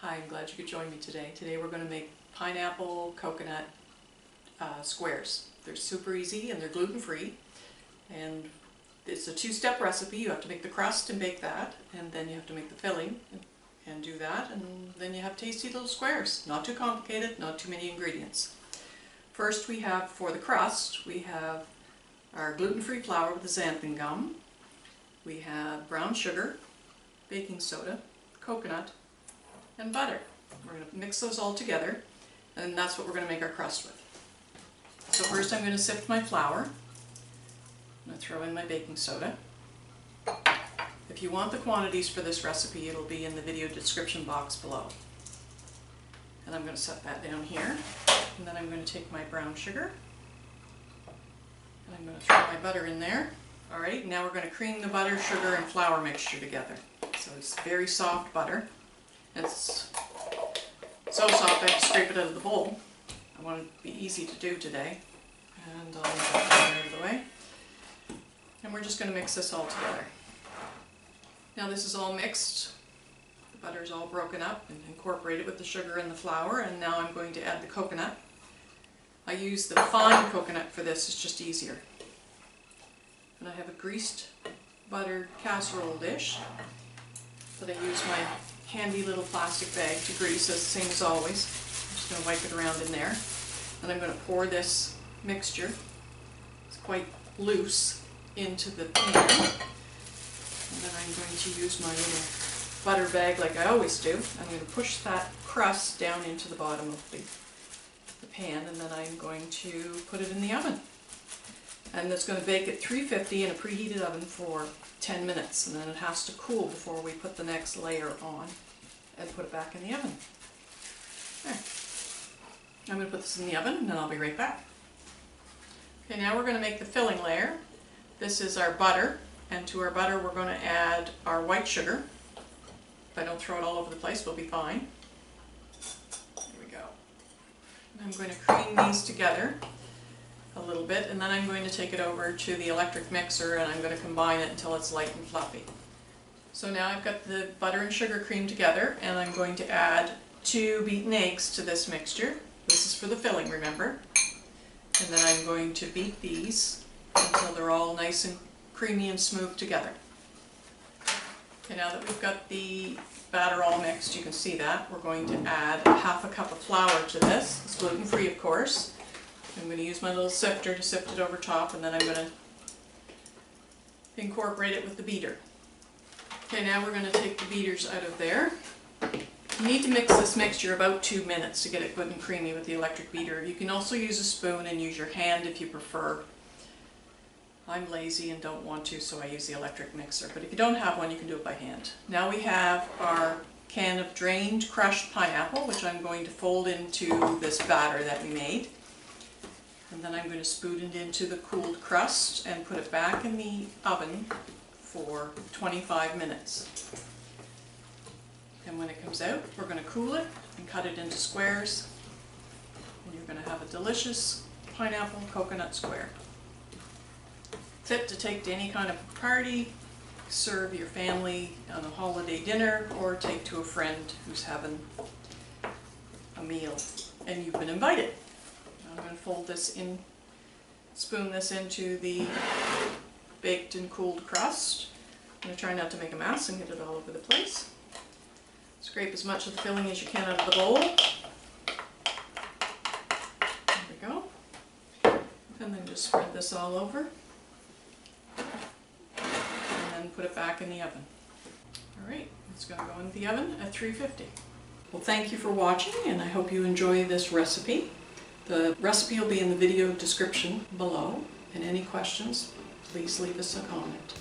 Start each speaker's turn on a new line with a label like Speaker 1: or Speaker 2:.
Speaker 1: Hi, I'm glad you could join me today. Today we're going to make pineapple coconut squares. They're super easy and they're gluten-free. And it's a two-step recipe. You have to make the crust and bake that, and then you have to make the filling and do that, and then you have tasty little squares. Not too complicated, not too many ingredients. First we have, for the crust, we have our gluten-free flour with the xanthan gum. We have brown sugar, baking soda, coconut, and butter. We're going to mix those all together, and that's what we're going to make our crust with. So first I'm going to sift my flour. I'm going to throw in my baking soda. If you want the quantities for this recipe, it'll be in the video description box below. And I'm going to set that down here. And then I'm going to take my brown sugar. And I'm going to throw my butter in there. Alright, now we're going to cream the butter, sugar, and flour mixture together. So it's very soft butter. It's so soft I have to scrape it out of the bowl. I want it to be easy to do today. And I'll move that out of the way. And we're just going to mix this all together. Now this is all mixed. The butter is all broken up and incorporated with the sugar and the flour, and now I'm going to add the coconut. I use the fine coconut for this, it's just easier. And I have a greased buttered casserole dish that I use my handy little plastic bag to grease, as the same as always. I'm just going to wipe it around in there. And I'm going to pour this mixture, it's quite loose, into the pan. And then I'm going to use my little butter bag like I always do. I'm going to push that crust down into the bottom of the pan, and then I'm going to put it in the oven. And it's going to bake at 350 in a preheated oven for 10 minutes, and then it has to cool before we put the next layer on and put it back in the oven. There. I'm going to put this in the oven and then I'll be right back. Okay, now we're going to make the filling layer. This is our butter, and to our butter we're going to add our white sugar. If I don't throw it all over the place, we'll be fine. There we go. And I'm going to cream these together a little bit, and then I'm going to take it over to the electric mixer and I'm going to combine it until it's light and fluffy. So now I've got the butter and sugar creamed together, and I'm going to add 2 beaten eggs to this mixture. This is for the filling, remember. And then I'm going to beat these until they're all nice and creamy and smooth together. Okay, now that we've got the batter all mixed, you can see that, we're going to add 1/2 cup of flour to this. It's gluten-free, of course. I'm going to use my little sifter to sift it over top, and then I'm going to incorporate it with the beater. Okay, now we're going to take the beaters out of there. You need to mix this mixture about 2 minutes to get it good and creamy with the electric beater. You can also use a spoon and use your hand if you prefer. I'm lazy and don't want to, so I use the electric mixer. But if you don't have one, you can do it by hand. Now we have our can of drained crushed pineapple, which I'm going to fold into this batter that we made. And then I'm going to spoon it into the cooled crust and put it back in the oven for 25 minutes. And when it comes out, we're going to cool it and cut it into squares. And you're going to have a delicious pineapple coconut square. Fit to take to any kind of party, serve your family on a holiday dinner, or take to a friend who's having a meal and you've been invited. I'm going to fold this in, spoon this into the baked and cooled crust. I'm going to try not to make a mess and get it all over the place. Scrape as much of the filling as you can out of the bowl. There we go. And then just spread this all over. And then put it back in the oven. Alright, it's going to go in the oven at 350. Well, thank you for watching, and I hope you enjoy this recipe. The recipe will be in the video description below, and any questions, please leave us a comment.